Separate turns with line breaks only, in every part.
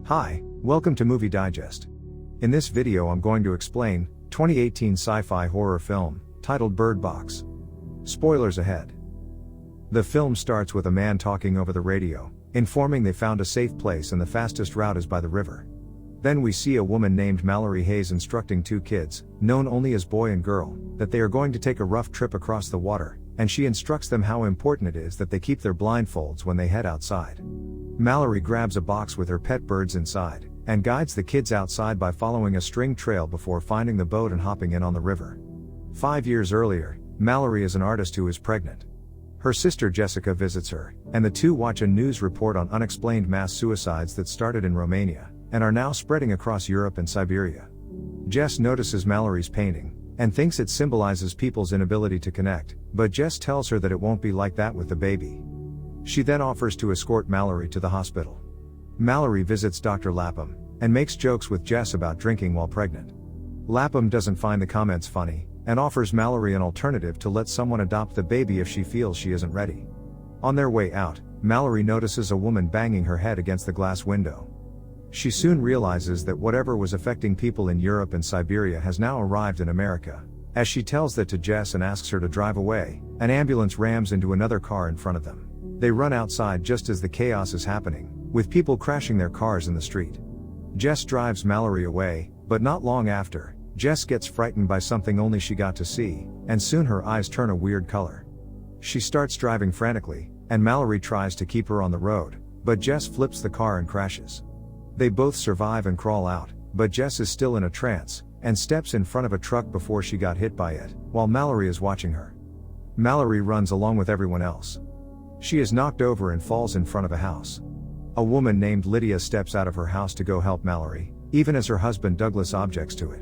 Hi, welcome to Movie Digest. In this video I'm going to explain 2018 sci-fi horror film titled Bird Box. Spoilers ahead. The film starts with a man talking over the radio, informing they found a safe place and the fastest route is by the river. Then we see a woman named Malorie Hayes instructing two kids, known only as boy and girl, that they are going to take a rough trip across the water, and she instructs them how important it is that they keep their blindfolds when they head outside. Malorie grabs a box with her pet birds inside, and guides the kids outside by following a string trail before finding the boat and hopping in on the river. 5 years earlier, Malorie is an artist who is pregnant. Her sister Jessica visits her, and the two watch a news report on unexplained mass suicides that started in Romania, and are now spreading across Europe and Siberia. Jess notices Malorie's painting, and thinks it symbolizes people's inability to connect, but Jess tells her that it won't be like that with the baby. She then offers to escort Malorie to the hospital. Malorie visits Dr. Lapham, and makes jokes with Jess about drinking while pregnant. Lapham doesn't find the comments funny, and offers Malorie an alternative to let someone adopt the baby if she feels she isn't ready. On their way out, Malorie notices a woman banging her head against the glass window. She soon realizes that whatever was affecting people in Europe and Siberia has now arrived in America. As she tells that to Jess and asks her to drive away, an ambulance rams into another car in front of them. They run outside just as the chaos is happening, with people crashing their cars in the street. Jess drives Malorie away, but not long after, Jess gets frightened by something only she got to see, and soon her eyes turn a weird color. She starts driving frantically, and Malorie tries to keep her on the road, but Jess flips the car and crashes. They both survive and crawl out, but Jess is still in a trance, and steps in front of a truck before she got hit by it, while Malorie is watching her. Malorie runs along with everyone else. She is knocked over and falls in front of a house. A woman named Lydia steps out of her house to go help Malorie, even as her husband Douglas objects to it.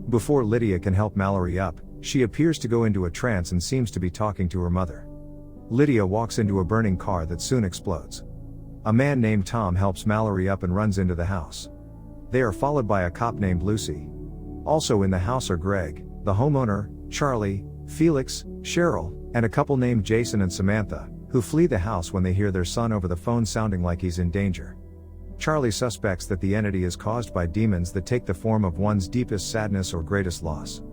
Before Lydia can help Malorie up, she appears to go into a trance and seems to be talking to her mother. Lydia walks into a burning car that soon explodes. A man named Tom helps Malorie up and runs into the house. They are followed by a cop named Lucy. Also in the house are Greg, the homeowner, Charlie, Felix, Cheryl, and a couple named Jason and Samantha, who flee the house when they hear their son over the phone sounding like he's in danger. Charlie suspects that the entity is caused by demons that take the form of one's deepest sadness or greatest loss.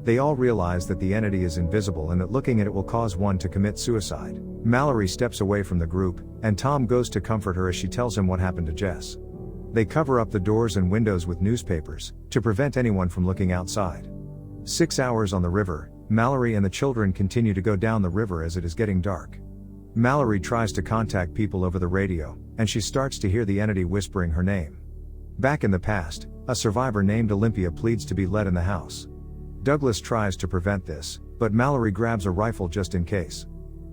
They all realize that the entity is invisible and that looking at it will cause one to commit suicide. Malorie steps away from the group, and Tom goes to comfort her as she tells him what happened to Jess. They cover up the doors and windows with newspapers, to prevent anyone from looking outside. 6 hours on the river, Malorie and the children continue to go down the river as it is getting dark. Malorie tries to contact people over the radio, and she starts to hear the entity whispering her name. Back in the past, a survivor named Olympia pleads to be let in the house. Douglas tries to prevent this, but Malorie grabs a rifle just in case.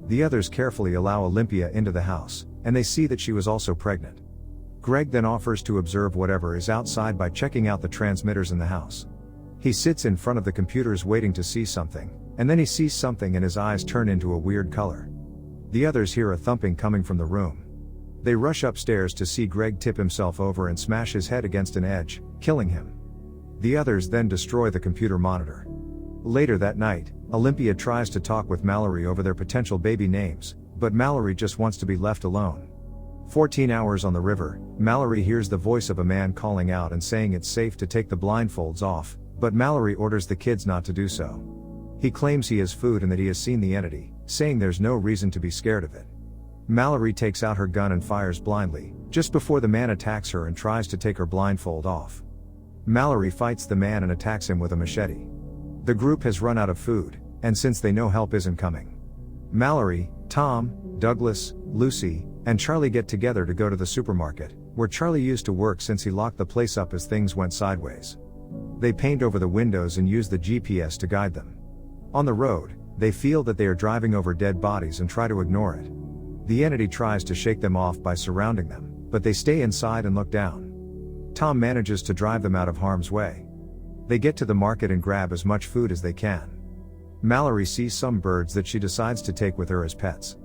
The others carefully allow Olympia into the house, and they see that she was also pregnant. Greg then offers to observe whatever is outside by checking out the transmitters in the house. He sits in front of the computers waiting to see something, and then he sees something and his eyes turn into a weird color. The others hear a thumping coming from the room. They rush upstairs to see Greg tip himself over and smash his head against an edge, killing him. The others then destroy the computer monitor. Later that night, Olympia tries to talk with Malorie over their potential baby names, but Malorie just wants to be left alone. 14 hours on the river, Malorie hears the voice of a man calling out and saying it's safe to take the blindfolds off, but Malorie orders the kids not to do so. He claims he has food and that he has seen the entity, saying there's no reason to be scared of it. Malorie takes out her gun and fires blindly, just before the man attacks her and tries to take her blindfold off. Malorie fights the man and attacks him with a machete. The group has run out of food, and since they know help isn't coming, Malorie, Tom, Douglas, Lucy, and Charlie get together to go to the supermarket, where Charlie used to work since he locked the place up as things went sideways. They paint over the windows and use the GPS to guide them. On the road, they feel that they are driving over dead bodies and try to ignore it. The entity tries to shake them off by surrounding them, but they stay inside and look down. Tom manages to drive them out of harm's way. They get to the market and grab as much food as they can. Malorie sees some birds that she decides to take with her as pets.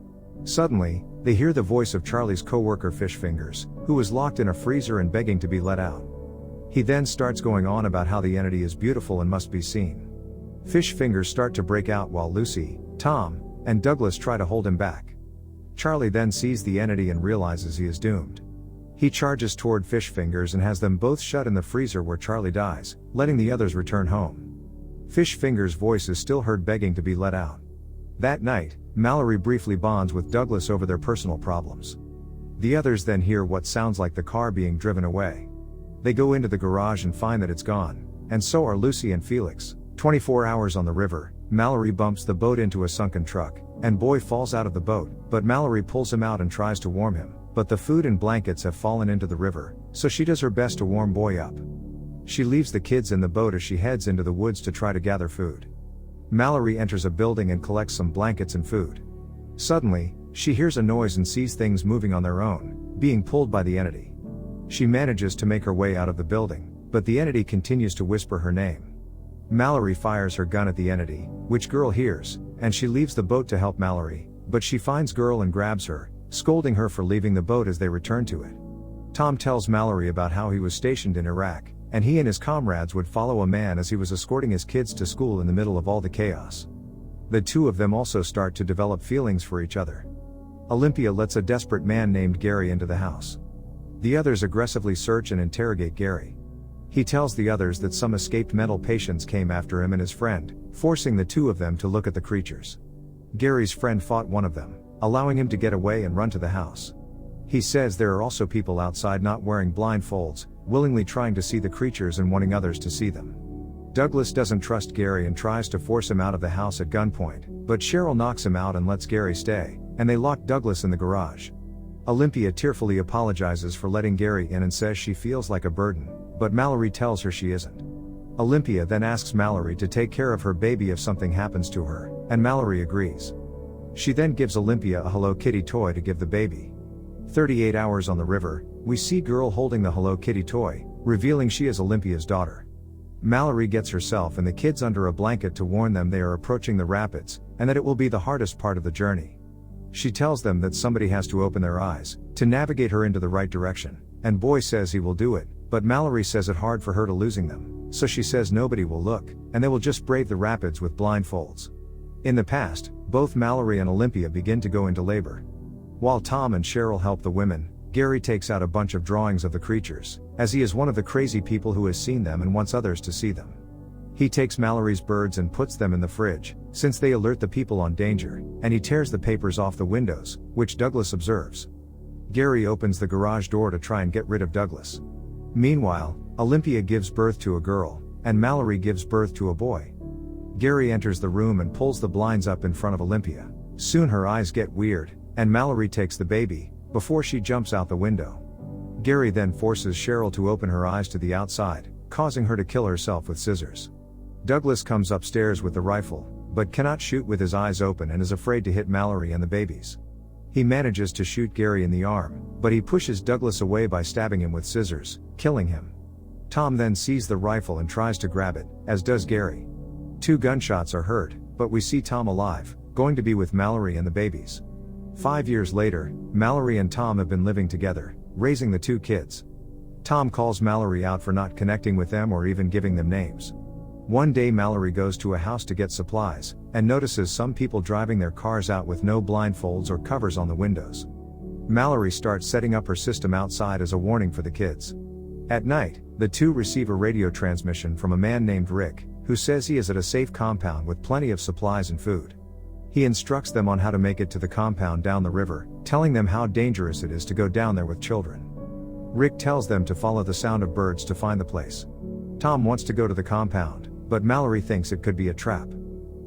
Suddenly, they hear the voice of Charlie's co-worker Fish Fingers, who was locked in a freezer and begging to be let out. He then starts going on about how the entity is beautiful and must be seen. Fish Fingers start to break out while Lucy, Tom, and Douglas try to hold him back. Charlie then sees the entity and realizes he is doomed. He charges toward Fish Fingers and has them both shut in the freezer where Charlie dies, letting the others return home. Fish Fingers' voice is still heard begging to be let out. That night, Malorie briefly bonds with Douglas over their personal problems. The others then hear what sounds like the car being driven away. They go into the garage and find that it's gone, and so are Lucy and Felix. 24 hours on the river, Malorie bumps the boat into a sunken truck, and Boy falls out of the boat, but Malorie pulls him out and tries to warm him, but the food and blankets have fallen into the river, so she does her best to warm Boy up. She leaves the kids in the boat as she heads into the woods to try to gather food. Malorie enters a building and collects some blankets and food. Suddenly, she hears a noise and sees things moving on their own, being pulled by the entity. She manages to make her way out of the building, but the entity continues to whisper her name. Malorie fires her gun at the entity, which Girl hears, and she leaves the boat to help Malorie, but she finds Girl and grabs her, scolding her for leaving the boat as they return to it. Tom tells Malorie about how he was stationed in Iraq, and he and his comrades would follow a man as he was escorting his kids to school in the middle of all the chaos. The two of them also start to develop feelings for each other. Olympia lets a desperate man named Gary into the house. The others aggressively search and interrogate Gary. He tells the others that some escaped mental patients came after him and his friend, forcing the two of them to look at the creatures. Gary's friend fought one of them, allowing him to get away and run to the house. He says there are also people outside not wearing blindfolds, willingly trying to see the creatures and wanting others to see them. Douglas doesn't trust Gary and tries to force him out of the house at gunpoint, but Cheryl knocks him out and lets Gary stay, and they lock Douglas in the garage. Olympia tearfully apologizes for letting Gary in and says she feels like a burden, but Malorie tells her she isn't. Olympia then asks Malorie to take care of her baby if something happens to her, and Malorie agrees. She then gives Olympia a Hello Kitty toy to give the baby. 38 hours on the river, we see Girl holding the Hello Kitty toy, revealing she is Olympia's daughter. Malorie gets herself and the kids under a blanket to warn them they are approaching the rapids, and that it will be the hardest part of the journey. She tells them that somebody has to open their eyes, to navigate her into the right direction, and Boy says he will do it, but Malorie says it hard for her to losing them, so she says nobody will look, and they will just brave the rapids with blindfolds. In the past, both Malorie and Olympia begin to go into labor. While Tom and Cheryl help the women, Gary takes out a bunch of drawings of the creatures, as he is one of the crazy people who has seen them and wants others to see them. He takes Malorie's birds and puts them in the fridge, since they alert the people on danger, and he tears the papers off the windows, which Douglas observes. Gary opens the garage door to try and get rid of Douglas. Meanwhile, Olympia gives birth to a girl, and Malorie gives birth to a boy. Gary enters the room and pulls the blinds up in front of Olympia. Soon her eyes get weird, and Malorie takes the baby, before she jumps out the window. Gary then forces Cheryl to open her eyes to the outside, causing her to kill herself with scissors. Douglas comes upstairs with the rifle, but cannot shoot with his eyes open and is afraid to hit Malorie and the babies. He manages to shoot Gary in the arm, but he pushes Douglas away by stabbing him with scissors, killing him. Tom then sees the rifle and tries to grab it, as does Gary. 2 gunshots are heard, but we see Tom alive, going to be with Malorie and the babies. 5 years later, Malorie and Tom have been living together, raising the 2 kids. Tom calls Malorie out for not connecting with them or even giving them names. One day Malorie goes to a house to get supplies, and notices some people driving their cars out with no blindfolds or covers on the windows. Malorie starts setting up her system outside as a warning for the kids. At night, the 2 receive a radio transmission from a man named Rick, who says he is at a safe compound with plenty of supplies and food. He instructs them on how to make it to the compound down the river, telling them how dangerous it is to go down there with children. Rick tells them to follow the sound of birds to find the place. Tom wants to go to the compound, but Malorie thinks it could be a trap.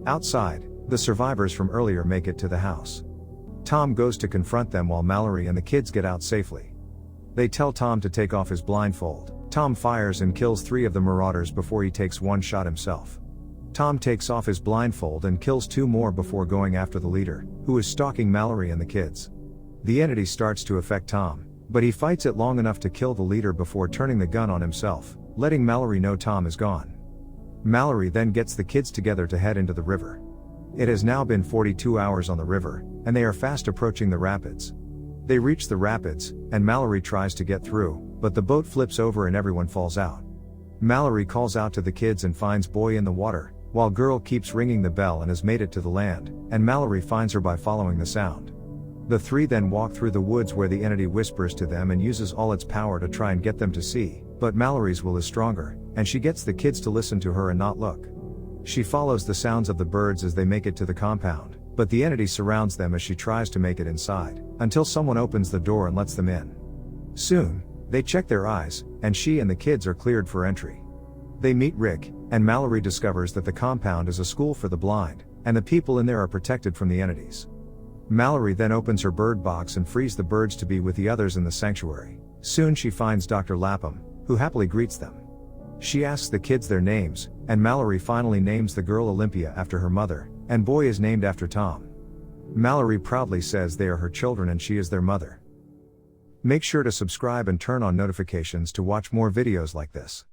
Outside, the survivors from earlier make it to the house. Tom goes to confront them while Malorie and the kids get out safely. They tell Tom to take off his blindfold. Tom fires and kills 3 of the marauders before he takes 1 shot himself. Tom takes off his blindfold and kills 2 more before going after the leader, who is stalking Malorie and the kids. The entity starts to affect Tom, but he fights it long enough to kill the leader before turning the gun on himself, letting Malorie know Tom is gone. Malorie then gets the kids together to head into the river. It has now been 42 hours on the river, and they are fast approaching the rapids. They reach the rapids, and Malorie tries to get through, but the boat flips over and everyone falls out. Malorie calls out to the kids and finds Boy in the water, while Girl keeps ringing the bell and has made it to the land, and Malorie finds her by following the sound. The three then walk through the woods where the entity whispers to them and uses all its power to try and get them to see, but Malorie's will is stronger, and she gets the kids to listen to her and not look. She follows the sounds of the birds as they make it to the compound, but the entity surrounds them as she tries to make it inside, until someone opens the door and lets them in. Soon, they check their eyes, and she and the kids are cleared for entry. They meet Rick, and Malorie discovers that the compound is a school for the blind, and the people in there are protected from the entities. Malorie then opens her bird box and frees the birds to be with the others in the sanctuary. Soon she finds Dr. Lapham, who happily greets them. She asks the kids their names, and Malorie finally names the girl Olympia after her mother, and boy is named after Tom. Malorie proudly says they are her children and she is their mother. Make sure to subscribe and turn on notifications to watch more videos like this.